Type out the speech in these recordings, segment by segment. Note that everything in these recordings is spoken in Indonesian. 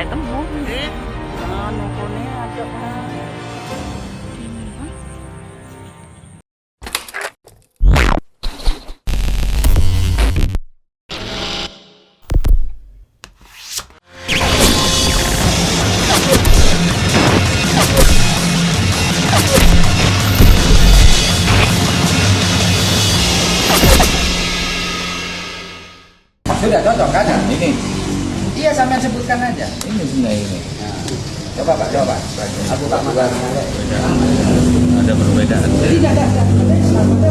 saya temu nggih. Anu kene aja Pak. Sudah cocok kan? Ini Iya, sampean sebutkan aja. ini sebenarnya ini. Nah, coba Pak, coba. Aku tak makan. Ada perbedaan. Tidak ada. Selamatnya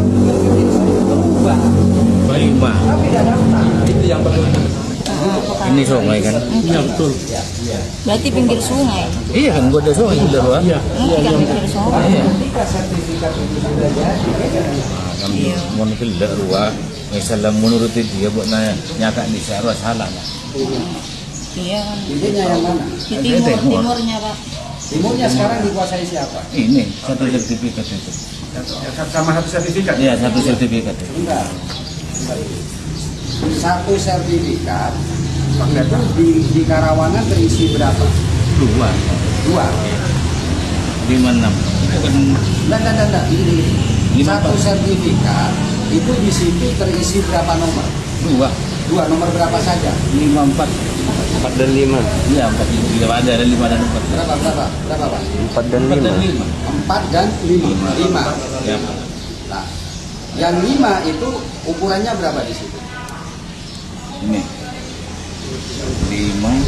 berubah. Lima. Tapi tidak daftar. Itu yang perlu. Ini sungai kan? Iya betul. Berarti pinggir sungai. Iya kan, gua ada sungai di luar. Iya. Kan pinggir sungai. Iya. Ketika sertifikat itu sudah jadi, Kan mungkin tidak ruah. Misalnya menurut dia buat nyakak di Sarwa salah lah. Iya kan. intinya yang mana? Di timurnya Pak. Timurnya sekarang dikuasai siapa? Ini satu sertifikat itu. Sama satu sertifikat. Iya, satu sertifikat itu. Enggak. Satu sertifikat itu di Karawangan terisi berapa? Dua. 56. Bukan Enggak. Ini Lima satu apa? sertifikat itu di situ terisi berapa nomor? Dua nomor berapa saja? 54. 4 dan 5. Iya, 4 juga ada 5 dan 4. Berapa Pak? 4 dan 4 dan 5. 5. 4 dan 5. Ya. Nah, yang 5 itu ukurannya berapa di situ? Ini 5.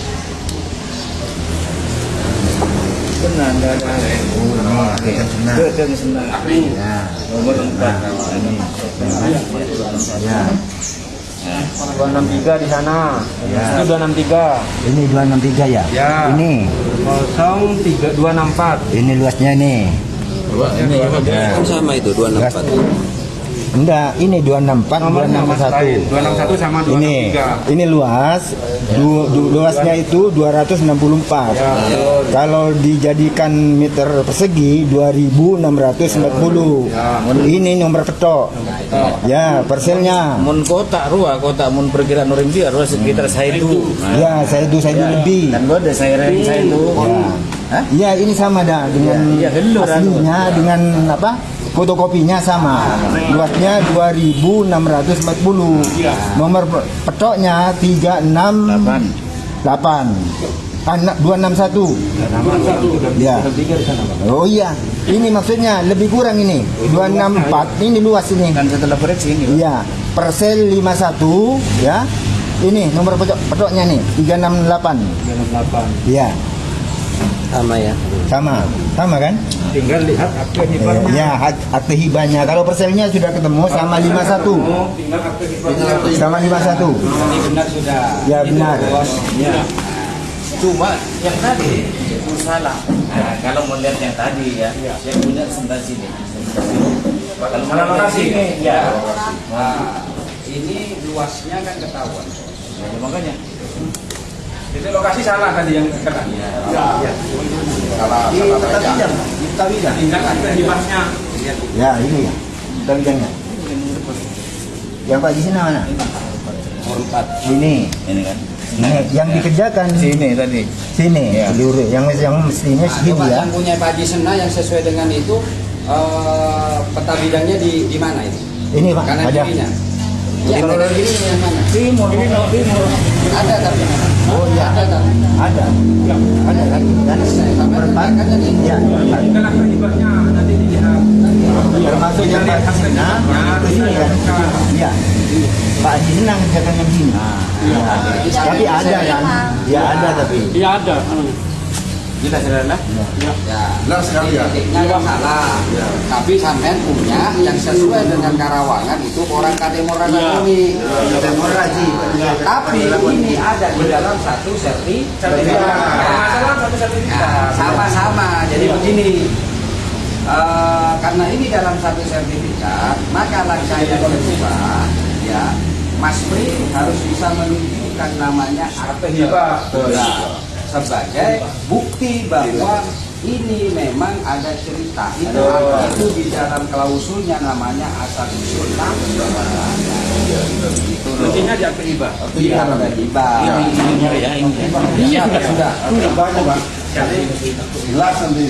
Benar, ada. Itu senang. Nomor 4. Ya. 263 di sana. Ya. Itu 263. Ini 263 ya? Ya. Ini 03264. ini luasnya nih. Ini Ya. Sama itu 264. Enggak, ini 264, Nomornya mas lain. 261. 261 sama Ini 263. ini luas. Luasnya itu 264. Ya. Kalau dijadikan meter persegi 2640. Ya. Ini nomor petok. Ya, parselnya. mun kota mun perkiraan orang dia ruah sekitar saya itu. Ya, saya itu lebih. Dan gua ada saya itu. Ya. Hah? Iya, ini sama dah dengan Iya, gelur, aslinya dengan apa? Fotokopinya sama. Luasnya 2640. Nomor petoknya 368. 261. Ya. Oh iya. Ini maksudnya lebih kurang ini. 264. Ini luas ini. Dan setelah koreksi ini. Iya. Persel 51 ya. Ini nomor petoknya nih 368. 368. Iya. Sama ya. Sama kan? Tinggal lihat akte hibahnya. Ya, akte hibahnya. Kalau perselnya sudah ketemu sama 51. Tinggal akte hibahnya. Sama 51. Ini benar sudah. Ya benar. Ya. Cuma yang tadi itu salah. Nah, kalau mau lihat yang tadi ya, yang punya sebelah sini. Kalau Salah lokasi. ini, ya. Nah, ini luasnya kan ketahuan. Ya, makanya. Itu lokasi salah tadi yang kena. Ya. Salah baca. Tinggal akte hibahnya. Ya, ini ya. Kita bidangnya. Yang Pak di sini mana? Ini. Ini kan. Nah, yang dikerjakan Sini tadi. sini Ya. seluruh yang mestinya Nah, segini coba ya. yang punya Pak Haji Sena yang sesuai dengan itu peta bidangnya di mana itu? Ini Pak, Kanan ada. kirinya. Ya, kanan kirinya yang mana? Timur. Ada tapi. Oh iya, Ada tapi. ada. Ada lagi kan? Sampai kan tadi. Ya, Tinggal akte hibahnya nanti dilihat. termasuk yang Pak Haji Senang ke sini kan? Iya. Pak Haji Senang kerjakan yang sini. Ya. Tapi ada kan? Ya ada tapi. Iya ada. Kita saudara. Ya. Titiknya yang salah. Tapi sampean punya yang sesuai dengan Karawangan itu orang Kademor Ragatoni. Tapi ini ada di dalam satu sertifikat. Nah, sama-sama. Jadi begini. Karena ini dalam satu sertifikat, maka langkah yang kedua, ya, Mas Pri harus bisa menunjukkan namanya akte hibah sebagai bukti bahwa ini memang ada cerita. Itu di dalam klausulnya namanya asal usul. Itu Intinya di akte hibah. Iya, ada hibah. Ini ya, ini. Iya, sudah. Banyak Pak. Jelas nanti.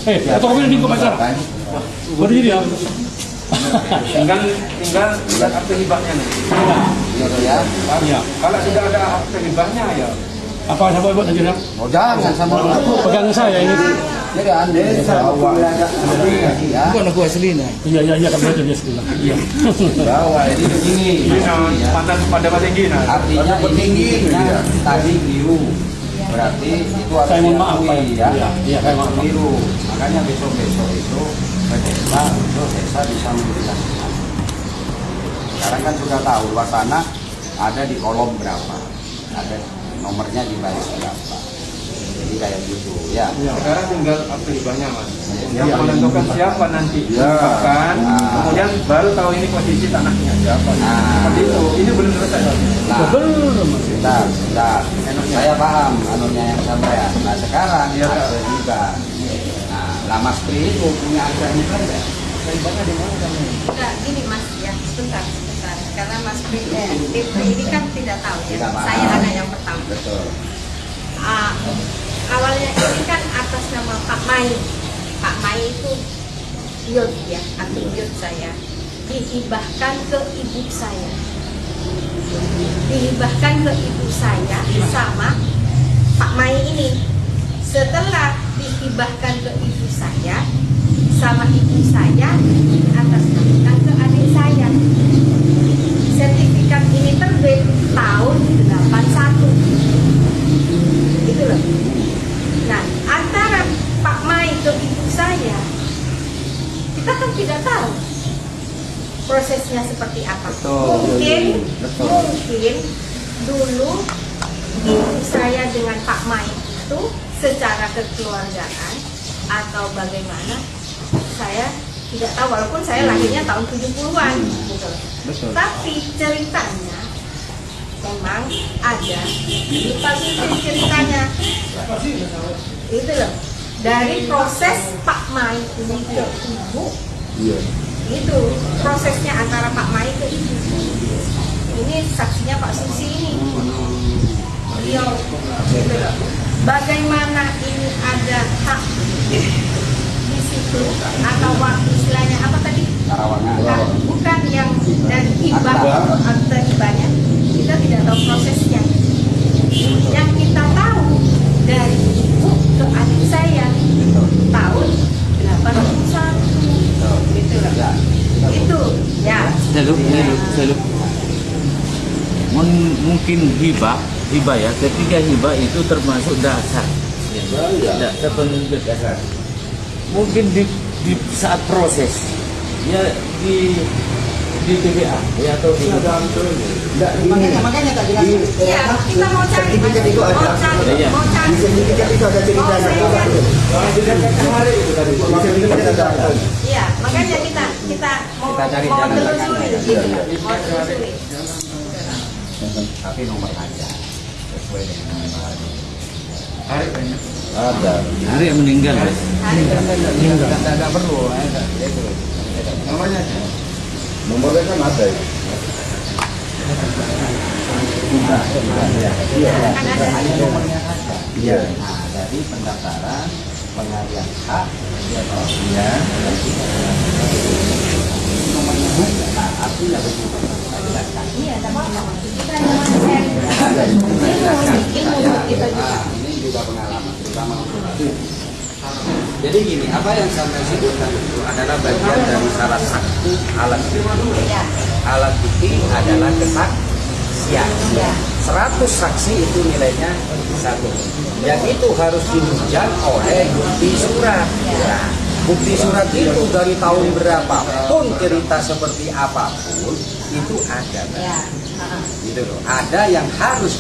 Atau kami di kota baru jadi ya. Tinggal lihat akte hibahnya nih. Gitu ya. Iya. Kalau sudah ada akte hibahnya ya. Apa sama buat aja ya? Oh, jangan sama aku. Pegang saya ini. Jadi Anda bawa ya. Bukan aku aslinya. Iya kan betul ya sudah. Iya. Bawa ini begini. Mantan pada Mas Enggi. Artinya ini tadi keliru. Berarti itu harus Saya mohon maaf, Pak. diakui, ya. Iya, saya maaf. Keliru. Makanya besok-besok itu desa bisa menjelaskan. Sekarang kan sudah tahu luas tanah ada di kolom berapa, ada nomornya di baris berapa. Jadi kayak gitu ya. Sekarang tinggal akte hibahnya Mas. Yang menentukan siapa nanti dihibahkan, kemudian baru tahu ini posisi tanahnya siapa. Seperti itu. Ini belum selesai. Nah, sebentar. Saya paham anunya yang sampai. Nah sekarang ya akte hibah. Nah, Mas Pri itu punya akte hibah enggak? Akte hibahnya di mana kamu? Enggak, gini Mas ya, sebentar. Karena Mas Pri ini kan tidak tahu ya. Tidak paham. Saya anak yang pertama. Betul. Awalnya ini kan atas nama Pak Mai. Pak Mai itu yud ya, akte yud saya. Dihibahkan ke ibu saya. Dihibahkan ke ibu saya sama Pak Mai ini. Setelah dihibahkan ke ibu saya sama ibu saya atas namakan ke adik saya. Sertifikat ini terbit tahun 81. Gitu loh. Nah, antara Pak Mai ke ibu saya, kita kan tidak tahu prosesnya seperti apa. Mungkin dulu ibu saya dengan Pak Mai itu secara kekeluargaan atau bagaimana, saya tidak tahu, walaupun saya lahirnya tahun 70-an gitu. Tapi ceritanya memang ada, lupa ceritanya itu loh, dari proses Pak Mai ini ke ibu. Itu prosesnya antara Pak Mai ke ibu. Ini saksinya Pak Susi ini. Beliau gitu loh. Bagaimana ini ada hak di situ atau waktu istilahnya apa tadi? Karawangan. Bukan yang dari hibah atau hibahnya, kita tidak tahu prosesnya. Yang kita tahu dari ibu ke adik saya tahun 81 gitu loh. Itu ya. Selalu. Mungkin hibah ya. Ketika hibah itu termasuk dasar. Tidak terpenuhi dasar. Mungkin di saat proses ya di PBA ya atau di Makanya tak jelas. Iya, kita mau cari. Sertifikat itu ada. Mau cari. Di sertifikat itu ada ceritanya. Di sertifikat ada. Iya, makanya kita mau cari mau jalan telusuri. tengahnya. Mau telusuri. Tapi nomor aja sesuai dengan nomor. hari yang meninggal. Tidak perlu. Namanya nomornya kan ada ya. Iya. Nah, dari pendaftaran pengalian hak ya. Nomornya ada. Nah, artinya begitu. Iya, tak apa-apa. Kita hanya sharing ilmu kita juga. Ini juga pengalaman terutama untuk aku. Jadi gini, apa yang sampai sebutkan itu adalah bagian dari salah satu alat bukti. Ya. Alat bukti adalah kesaksian. Ya. 100 saksi itu nilainya 1. Yang itu harus ditunjang oleh bukti surat. Nah, bukti surat itu dari tahun berapapun, cerita seperti apapun itu ada. Ya. Gitu loh. Ada yang harus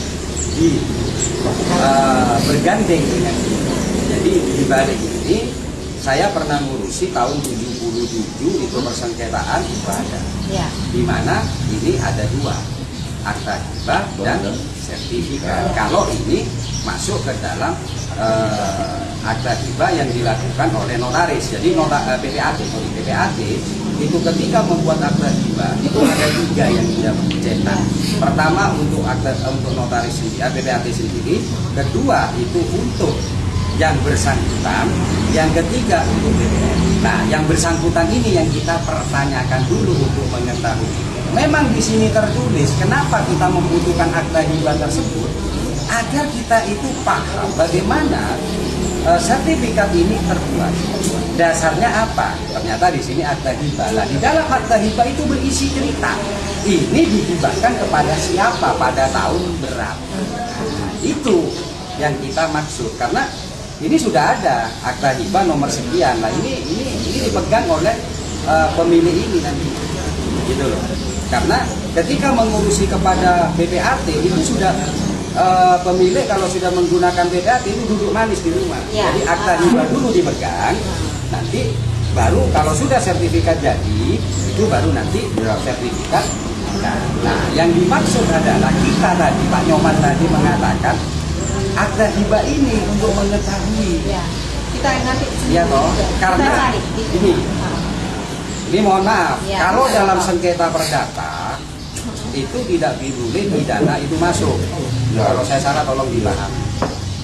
bergandeng dengan itu. Jadi di balik ini saya pernah ngurusi tahun 77 itu persengketaan itu ada. Ya. Di mana ini ada 2. akta hibah dan sertifikat. Kalau ini masuk ke dalam akta hibah yang dilakukan oleh notaris. Jadi PPAT itu ketika membuat akta hibah itu ada 3 yang dia cetak. Pertama untuk notaris sendiri, PPAT sendiri. Kedua itu untuk yang bersangkutan. Yang ketiga untuk BPN. Nah, yang bersangkutan ini yang kita pertanyakan dulu untuk mengetahui. Memang di sini tertulis kenapa kita membutuhkan akta hibah tersebut, agar kita itu paham bagaimana sertifikat ini terbuat. Dasarnya apa? Ternyata di sini akta hibah. Nah, di dalam akta hibah itu berisi cerita. Ini dihibahkan kepada siapa pada tahun berapa. Nah, itu yang kita maksud. Karena ini sudah ada akta hibah nomor sekian. Nah, ini dipegang oleh pemilik ini nanti. Gitu loh. Karena ketika mengurusi kepada BPAT itu sudah pemilik kalau sudah menggunakan BPAT itu duduk manis di rumah. Ya. Jadi akta hibah dulu dipegang, nanti baru kalau sudah sertifikat jadi itu baru nanti sertifikat. Nah, yang dimaksud adalah kita tadi Pak Nyoman tadi mengatakan akta hibah ini untuk mengetahui. Ya. Kita nanti. Iya toh, karena ini mohon maaf, Ya. kalau dalam sengketa perdata itu tidak boleh pidana itu masuk. Kalau saya salah tolong dipahami.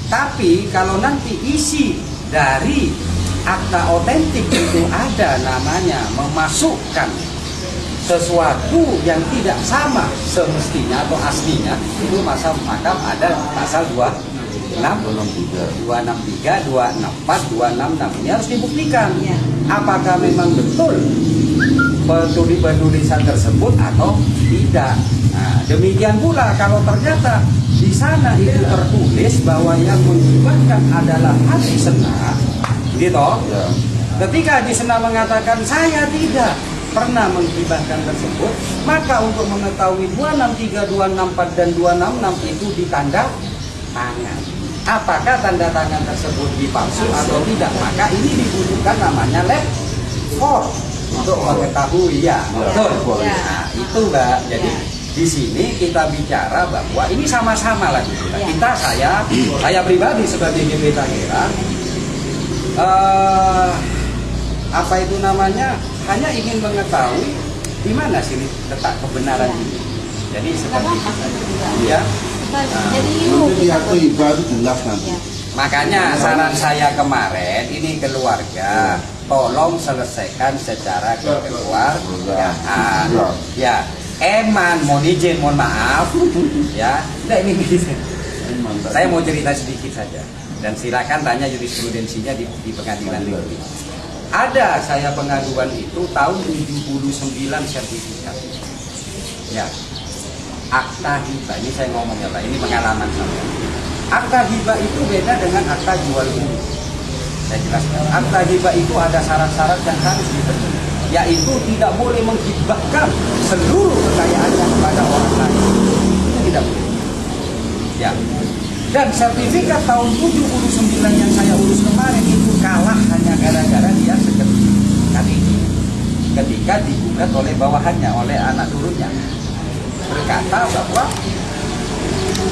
Tapi kalau nanti isi dari akta otentik itu ada namanya memasukkan sesuatu yang tidak sama semestinya atau aslinya, itu maka ada pasal 263, 264, 266 ini harus dibuktikan apakah memang betul penulisan tersebut atau tidak. Nah, demikian pula kalau ternyata di sana itu tertulis bahwa yang menghibahkan adalah Haji Sena, gitu. Ketika Haji Sena mengatakan saya tidak pernah menghibahkan tersebut, maka untuk mengetahui 263, 264 dan 266 itu ditanda tangan. Apakah tanda tangan tersebut dipalsu atau tidak? Maka ini dibutuhkan namanya lab form untuk mengetahui ya. Betul. Nah, itu Mbak. Jadi di sini kita bicara bahwa ini sama-sama lagi. Kita saya pribadi sebagai GP Tangerang apa itu namanya? Hanya ingin mengetahui di mana sih letak kebenaran ini. Jadi seperti itu saja. Ya. Jadi Nanti di akta hibah itu jelas nanti. Makanya saran saya kemarin ini keluarga tolong selesaikan secara kekeluargaan. Ya, Eman mohon izin, mohon maaf. Ya, nah ini saya mau cerita sedikit saja dan silakan tanya jurisprudensinya di pengadilan negeri. Ada saya pengaduan itu tahun 79 sertifikat. Ya. Akta hibah ini saya ngomongnya Pak, ini pengalaman saya. Akta hibah itu beda dengan akta jual beli. Saya jelaskan. Akta hibah itu ada syarat-syarat yang harus dipenuhi, yaitu tidak boleh menghibahkan seluruh kekayaannya kepada orang lain. Itu tidak boleh. Ya. Dan sertifikat tahun 79 yang saya urus kemarin itu kalah hanya gara-gara dia sertifikat ini ketika digugat oleh bawahannya, oleh anak turunnya. Berkata bahwa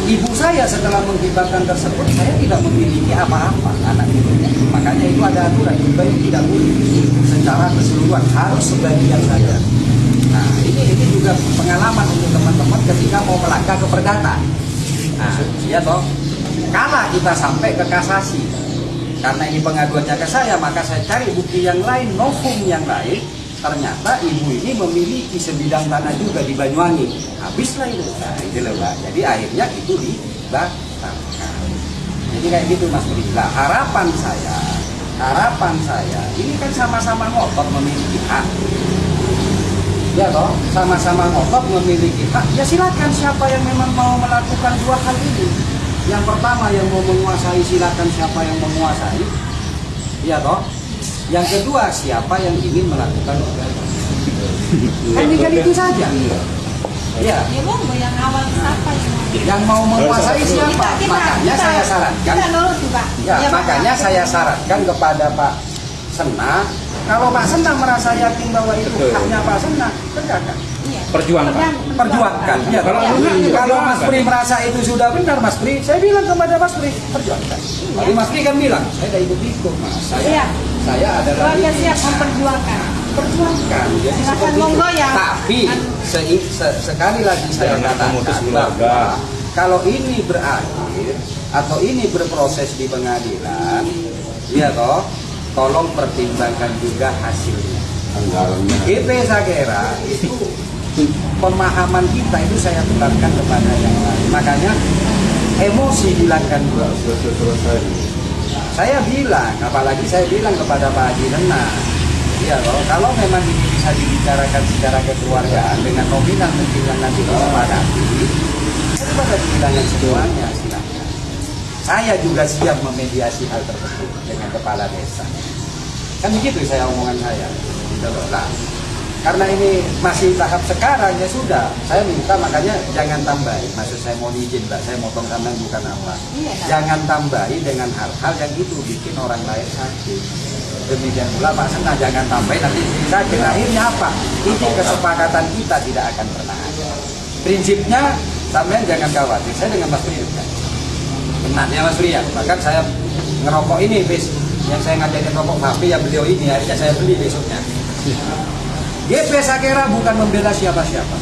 ibu saya setelah menghibahkan tersebut saya tidak memiliki apa-apa anak ibunya. Makanya itu ada aturan hibah itu tidak boleh secara keseluruhan, harus sebagian saja. Nah ini juga pengalaman untuk teman-teman ketika mau melangkah ke perdata. Nah ya toh, kalau kita sampai ke kasasi karena ini pengaduannya ke saya, maka saya cari bukti yang lain, novum yang lain. Ternyata ibu ini memiliki sebidang tanah juga di Banyuwangi. Habislah itu. Nah, itu loh Mbak. Jadi akhirnya itu dibatalkan. Jadi kayak gitu Mas Budi. Nah, harapan saya, ini kan sama-sama ngotot memiliki hak. Ya toh, sama-sama ngotot memiliki hak. Ya silakan siapa yang memang mau melakukan dua hal ini. Yang pertama yang mau menguasai, silakan siapa yang menguasai. Ya toh. Yang kedua, siapa yang ingin melakukan gugatan? Kan tinggal itu saja. Ya. Ya Bang, yang awal siapa Yang mau menguasai siapa? Makanya saya sarankan. Makanya saya sarankan kepada Pak Sena, kalau Pak Sena merasa yakin bahwa itu haknya Pak Sena, tegakkan. Iya. perjuangkan. Ya, kalau Mas Pri merasa itu sudah benar, Mas Pri, saya bilang kepada Mas Pri, perjuangkan. Tapi Mas Pri kan bilang, saya tidak ikut-ikut, Mas. Saya adalah keluarga siap memperjuangkan. perjuangkan. Jadi Silahkan seperti monggo itu. ya. Tapi sekali lagi saya katakan bahwa kalau ini berakhir atau ini berproses di pengadilan, ya toh, tolong pertimbangkan juga hasilnya. GP Sagera itu pemahaman kita itu saya tularkan kepada yang lain. Makanya emosi bilangkan dulu. Saya bilang, apalagi saya bilang kepada Pak Haji Nena, ya loh, kalau memang ini bisa dibicarakan secara kekeluargaan dengan nominal mungkin yang nanti disepakati, daripada dihilangkan semuanya, silahkan. Saya juga siap memediasi hal tersebut dengan kepala desa. Kan begitu saya omongan saya. Nah, karena ini masih tahap sekarang ya sudah, saya minta makanya jangan tambahi. Maksud saya mau izin Mbak, saya motong tangan bukan apa. Jangan tambahi dengan hal-hal yang itu bikin orang lain sakit. Demikian pula Pak Sena, jangan tambahi nanti sakit. Akhirnya apa? Ini kesepakatan kita tidak akan pernah ada. Prinsipnya sampean jangan khawatir. Saya dengan Mas Pri kan. Benarnya Mas Pri ya. Bahkan saya ngerokok ini bis yang saya ngajakin rokok vape ya beliau ini akhirnya saya beli besoknya. GP Sagera bukan membela siapa-siapa.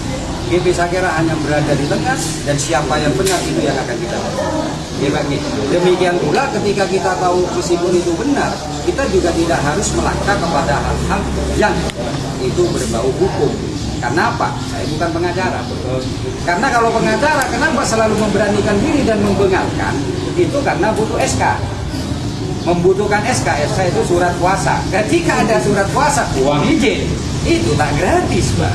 GP Sagera hanya berada di tengah dan siapa yang benar itu yang akan kita lakukan. Demikian pula ketika kita tahu meskipun itu benar, kita juga tidak harus melangkah kepada hal-hal yang itu berbau hukum. Karena apa? Saya bukan pengacara. Karena kalau pengacara, kenapa selalu memberanikan diri dan membenarkan? Itu karena butuh SK. Membutuhkan SK itu surat kuasa. Ketika ada surat kuasa, izin itu tak gratis, Pak.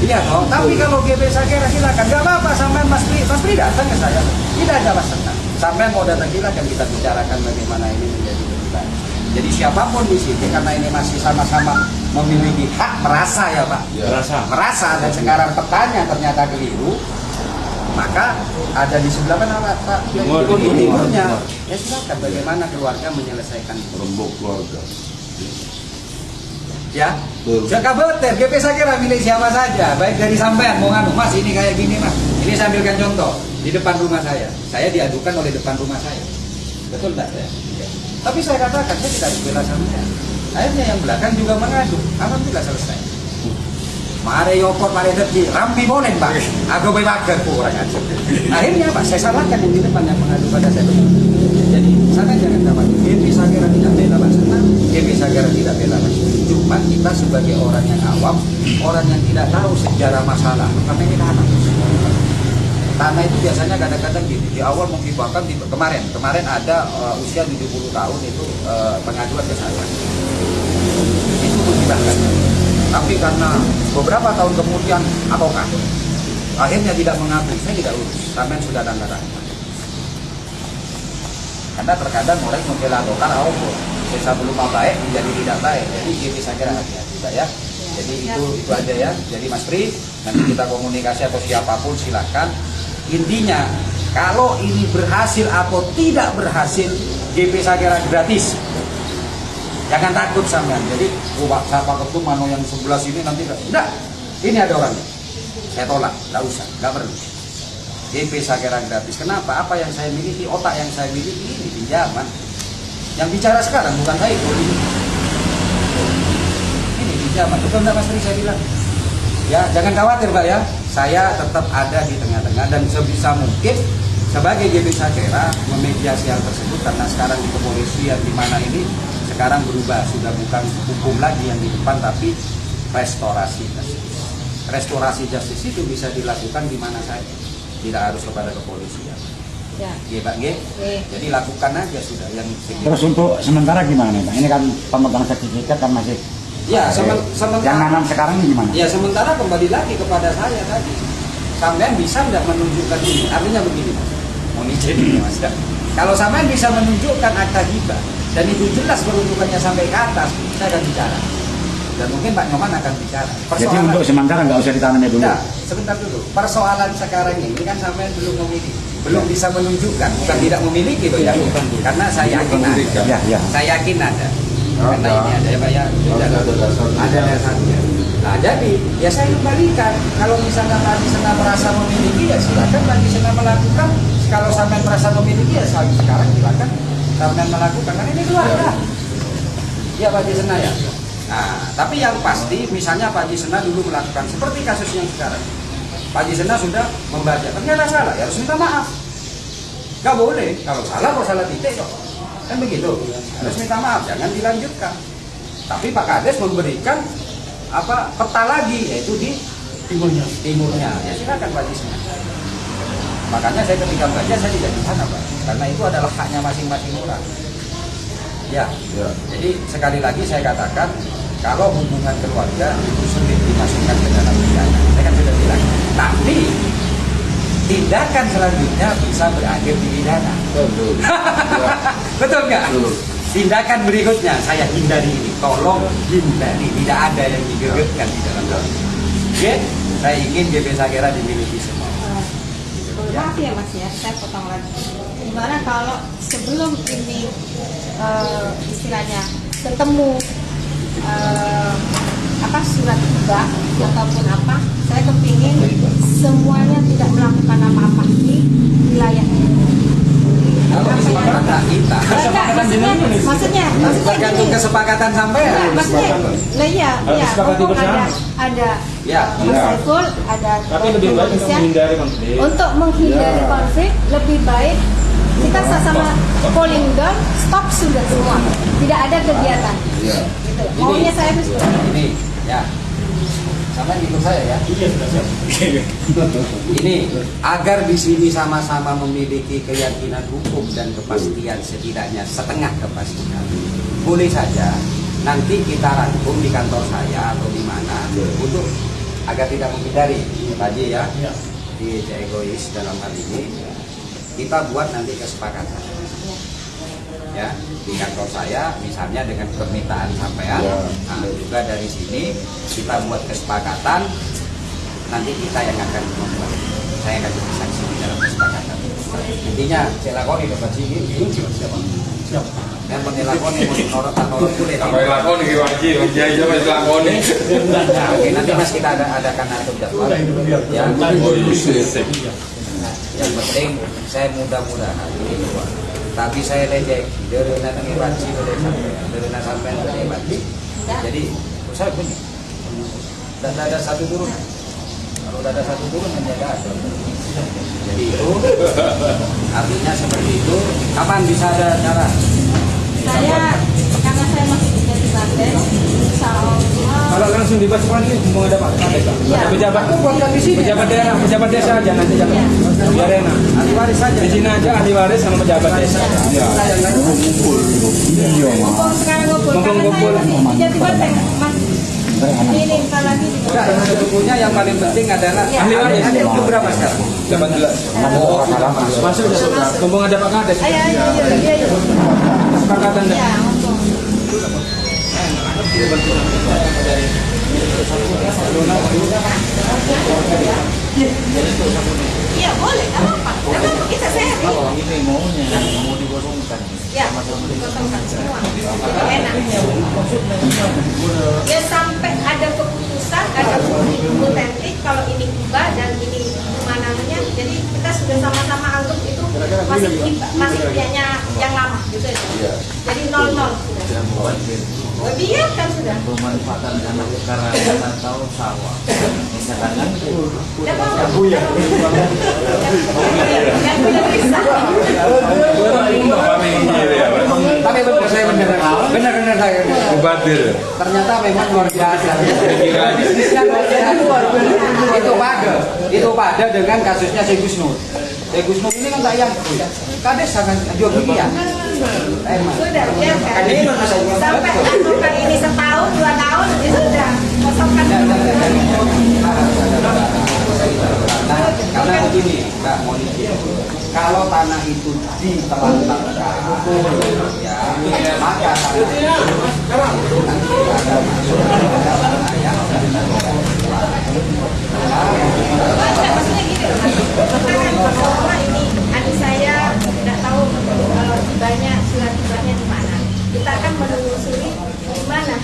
Iya toh. Tapi kalau GP Sagera silakan, nggak apa-apa sampai Mas Pri datang ke saya, tidak ada masalah. Sampai mau datang silakan kita bicarakan bagaimana ini menjadi lebih baik. Jadi siapapun di sini karena ini masih sama-sama memiliki hak merasa ya Pak. Merasa dan sekarang petanya ternyata keliru. Maka ada di sebelah mana Pak? Timurnya. Ya silakan bagaimana keluarga menyelesaikan Rembuk keluarga. Ya, jangan khawatir, GP Sagera milik siapa saja, baik dari sampean mau nganu, Mas ini kayak gini Mas, ini saya ambilkan contoh di depan rumah saya diadukan oleh depan rumah saya, betul tak saya? Ya. Tapi saya katakan saya tidak dibela sampean, akhirnya yang belakang juga mengadu, alhamdulillah selesai. Mare yopot, mare deki, rampi monen Pak, aku bebagar kurang aja. Akhirnya Pak, saya salahkan yang di depan yang mengadu pada saya. Jadi sana jangan khawatir, GP Sagera tidak bela Pak Sena, GP Sagera tidak bela Pak Sena. Cuma kita sebagai orang yang awam, orang yang tidak tahu sejarah masalah, karena ini tanah itu biasanya kadang-kadang di awal menghibahkan kemarin ada usia 70 tahun itu pengajuan ke saya. Itu menghibahkan. Tapi karena beberapa tahun kemudian ataukah akhirnya tidak mengakui, saya tidak urus, sampai sudah tanda tangan. Karena terkadang orang membela dokter awal, desa belum baik menjadi tidak baik. Jadi GP Sagera hati-hati Pak ya. Jadi itu aja ya. Jadi Mas Pri, nanti kita komunikasi atau siapapun silakan. Intinya kalau ini berhasil atau tidak berhasil, GP Sagera gratis. Jangan takut sampean. Jadi, siapa ketum mano yang sebelah sini nanti enggak. Ini ada orangnya. Saya tolak, enggak usah, enggak perlu. GP Sagera gratis. Kenapa? Apa yang saya miliki, otak yang saya miliki ini pinjaman. Yang bicara sekarang bukan saya itu. Ini pinjaman. Betul enggak Mas Tri saya bilang? Ya, jangan khawatir Pak ya. Saya tetap ada di tengah-tengah dan sebisa mungkin sebagai GP Sagera memediasi hal tersebut karena sekarang di kepolisian di mana ini sekarang berubah, sudah bukan hukum lagi yang di depan tapi restorasi justice. Restorasi justice itu bisa dilakukan di mana saja, tidak harus kepada kepolisian. Ya, Pak G. Jadi lakukan aja sudah yang Terus untuk sementara gimana Pak? Ini kan pemegang sertifikat kan masih. Ya, sementara. Yang nanam sekarang ini gimana? Ya, sementara kembali lagi kepada saya tadi. Sampean bisa tidak menunjukkan ini? Artinya begini, mau izin ini Mas. Kalau sampean bisa menunjukkan akta hibah dan itu jelas peruntukannya sampai ke atas, saya akan bicara. Dan mungkin Pak Nyoman akan bicara. Jadi untuk sementara nggak usah ditanamnya dulu? Nah, sebentar dulu. Persoalan sekarang ini kan sampai belum memiliki, belum bisa menunjukkan, bukan tidak memiliki loh ya. Karena saya yakin ada. Saya yakin ada. Karena ini ada ya Pak ya. Ada dasarnya. Nah jadi ya saya kembalikan. Kalau misalnya Pak Haji Sena merasa memiliki ya silakan Pak Haji Sena melakukan. Kalau sampai merasa memiliki ya sekarang silakan sampai melakukan. Kan ini keluarga. Ya Pak Haji Sena ya. Nah tapi yang pasti misalnya Pak Haji Sena dulu melakukan seperti kasus yang sekarang. Pak Haji Sena sudah membaca, ternyata salah, ya harus minta maaf. Gak boleh, kalau salah titik kok. Kan begitu, harus minta maaf, jangan dilanjutkan. Tapi Pak Kades memberikan peta lagi, yaitu di timurnya. Ya silakan Pak Haji Sena. Makanya saya ketika baca saya tidak di sana Pak, karena itu adalah haknya masing-masing orang. Ya, jadi sekali lagi saya katakan, kalau hubungan keluarga itu sulit dimasukkan ke dalam pidana. Saya kan sudah bilang. Tapi tindakan selanjutnya bisa berakhir di pidana. Betul. Betul nggak? Tindakan berikutnya saya hindari ini. Tolong hindari. Tidak ada yang digegerkan di dalam hal ini. Oke? Saya ingin GP Sakera dimiliki semua. Maaf ya Mas ya, saya potong lagi. Gimana kalau sebelum ini istilahnya ketemu surat hibah ataupun apa, saya kepingin semuanya tidak melakukan apa-apa di wilayah ini. Kalau kesepakatan kita, maksudnya tergantung kesepakatan sampai ya. Maksudnya, iya, mumpung ada Mas Saiful, ada Tapi lebih baik untuk menghindari konflik. Untuk menghindari konflik, lebih baik kita sama polling down, stop sudah semua, tidak ada kegiatan. Gitu. Maunya saya itu ini, ya. Sama ikut saya ya. Ini agar di sini sama-sama memiliki keyakinan hukum dan kepastian, setidaknya setengah kepastian. Boleh saja nanti kita rangkum di kantor saya atau di mana untuk agar tidak menghindari tadi ya. Di egois dalam hal ini kita buat nanti kesepakatan. Ya, di kantor saya misalnya dengan permintaan sampean, nah, juga dari sini kita buat kesepakatan, nanti kita yang akan membuat, saya akan jadi saksi di dalam kesepakatan. Intinya saya lakoni dapat sini, siapa? Yang mengelakoni menurut boleh. Sampai lakoni wajib, jadi sampai lakoni. Oke, nanti mas kita adakan atur jadwal. Ya, yang penting saya mudah-mudahan ini keluar. Tapi saya reject dari nanti banci dari sampai dari banci. Jadi saya punya. Dan ada satu turunan. Kalau ada satu turunan ya ada. Jadi itu artinya seperti itu. Kapan bisa ada cara? saya karena saya masih di Banten, insya Allah. Kalau langsung dibahas ini mau ada Pak Kades, Pak. Pejabat buatkan di sini. pejabat daerah, pejabat desa aja nanti jangan. Biar enak. Ahli waris saja. Di sini aja ahli waris sama pejabat desa. Ya. Mumpung sekarang ngumpul, karena saya masih di Banten, Mas. Ini bentar lagi di Enggak, sebetulnya yang paling penting adalah ahli waris. Ada itu berapa sekarang? 18. Masuk sudah. Mumpung ada Pak Kades. Ayo. Kesepakatan dah. Ya, mumpung. Iya boleh, nggak apa-apa. Karena kita sehat. Ini maunya mau digosongkan. Ya, digosongkan semua. Enak. Ya sampai ada keputusan, ada bukti otentik kalau ini hibah dan ini mana namanya. Jadi kita sudah sama-sama anggap itu masih punyanya yang lama gitu ya. Jadi 0-0 sudah. Biarkan sudah. Pemanfaatan tanah karena kita tahu sawah. Misalkan Yang tidak bisa. Tapi benar saya benar saya. Mubadir. Ternyata memang luar biasa. Bisnisnya luar biasa. Itu pada dengan kasusnya Syekh Gusnur. Syekh Gusnur ini kan sayang. Kades sangat juga ya. Sudah biarkan. Sampai lakukan ini setahun, 2 tahun, itu sudah kosongkan. Karena begini, Mbak Monika, kalau tanah itu ditelantarkan, ya, maka tanah itu nanti ada masuk ke tanah yang Maksudnya gini, karena ini adik saya tidak tahu hibahnya, surat hibahnya di mana. Kita akan menelusuri di mana.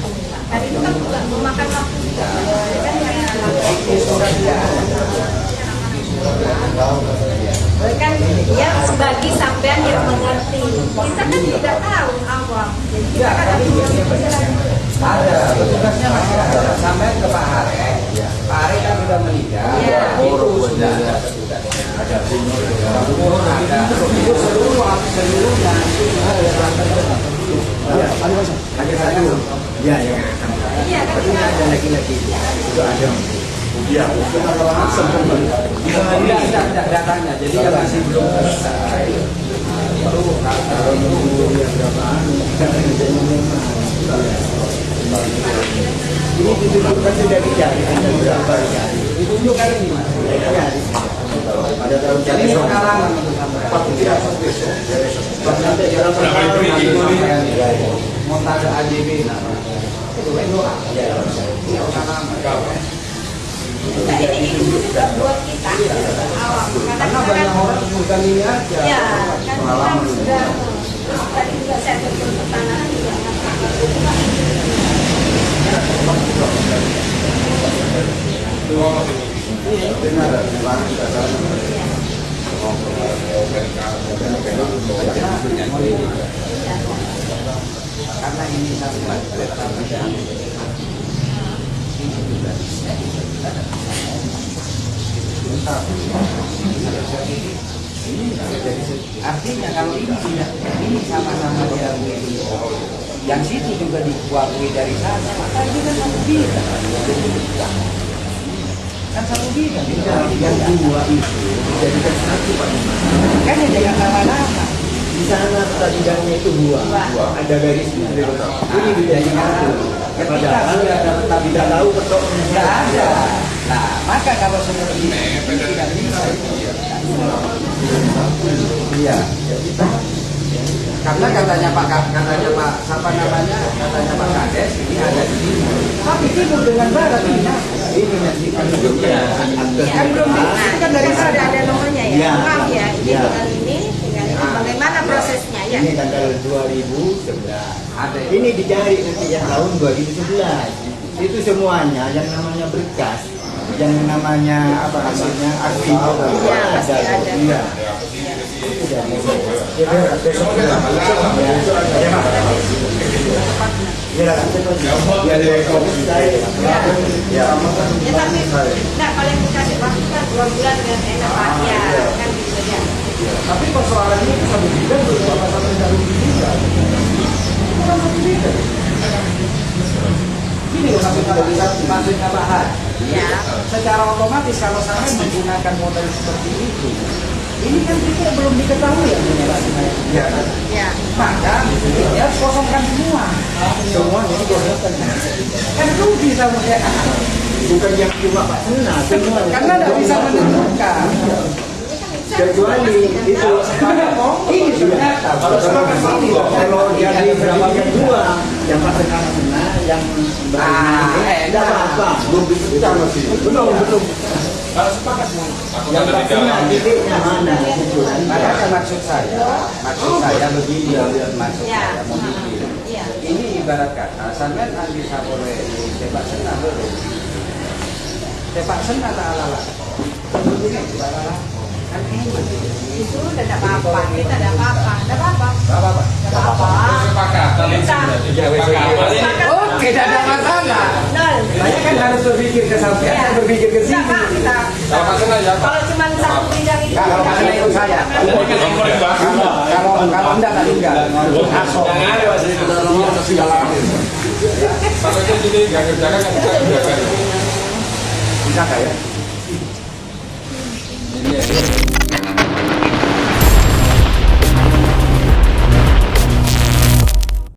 Tadi itu kan juga memakan waktu juga. Kan kan ya bagi sampean yang mengerti. Kita kan tidak tahu awam. Jadi kita kan harus Ada, petugasnya masih ada. Sampai ke Pak Harek. Pak Harek kan sudah meninggal. Itu sudah ada petugasnya. Ada itu seluruhnya. Ada satu. Ya, ya. iya kan kita Ada lagi-lagi. Itu ada. Tidak, datanya. Jadi yang masih belum selesai. Itu kalau menunggu yang berapaan? Ini ditunjukkan sudah dicari, ada berapa dicari. Ditunjukkan ini Mas. Ada tahun Jadi sekarang montase AJB Nah, ini juga buat kita awam. karena banyak orang bukan ini aja. Ya, kan kita sudah tadi juga saya bertemu pertanahan juga Karena ini sampai artinya kalau ini tidak, ini sama-sama diakui yang situ juga diakui dari sana, maka ini kan satu bidang. Kan satu bidang. yang dua itu dijadikan satu Pak. Kan ya jangan nama-nama. Di sana peta bidangnya itu dua. Ada garisnya. Ini bidangnya satu. Padahal kita tidak tahu petoknya. Tidak ada. Nah, maka kalau seperti ini tidak bisa. Iya. Karena katanya Pak siapa namanya? Katanya Pak Kades ini ada di sini. Tapi timur dengan barat ini. Ini nanti kan belum kan belum itu kan dari sana ada nomornya ya. Ya. Maaf ya, ini Ya. dengan ini bagaimana prosesnya ya? Ini tanggal 2011. ada. Ini dicari nanti yang tahun 2011. Itu semuanya yang namanya berkas, yang namanya apa namanya arti Ya, pasti ada. Iya. Itu dari besok kita Ya tapi enggak paling dikasih waktu kan 2 bulan dengan enak Pak ya kan gitu ya. Tapi persoalannya itu satu bidang belum sama-sama satu bidang. Itu kan satu bidang. Ini loh maksudnya Pak Har. Ya. Secara otomatis kalau saya menggunakan model seperti itu, ini kan kita belum diketahui yang menyalahkan. Ya. Ya. Maka ya kosongkan semua. semuanya dikosongkan. Kan rugi sama dia. Bukan yang cuma Pak Sena, semuanya. Karena tidak bisa menentukan. Kecuali itu Ini sudah nyata. Kalau sepakat ini kalau dia di berapa yang dua, yang Pak Sena yang tidak apa-apa. Belum dipecah masih. Belum. Kalau sepakat Yang Pak Sena titiknya mana? makanya maksud saya begini maksud Ya. saya mau bikin. Iya. Ini ibarat kata sampean bisa boleh sepak senang dulu. Sepak senang ala-ala. Begini ala-ala. Kan hemat. Itu udah tidak apa-apa, kita tidak apa-apa, tidak apa-apa. Enggak apa-apa. Tidak apa-apa. Kita Oke, tidak ada masalah. nol. Saya kan harus berpikir ke sampean, saya berpikir ke sini. Tidak, Pak, kita. Kalau cuma satu bidang itu. Kalau masalah itu saya. Kalau enggak tadi enggak. Asok. Bisa kayak.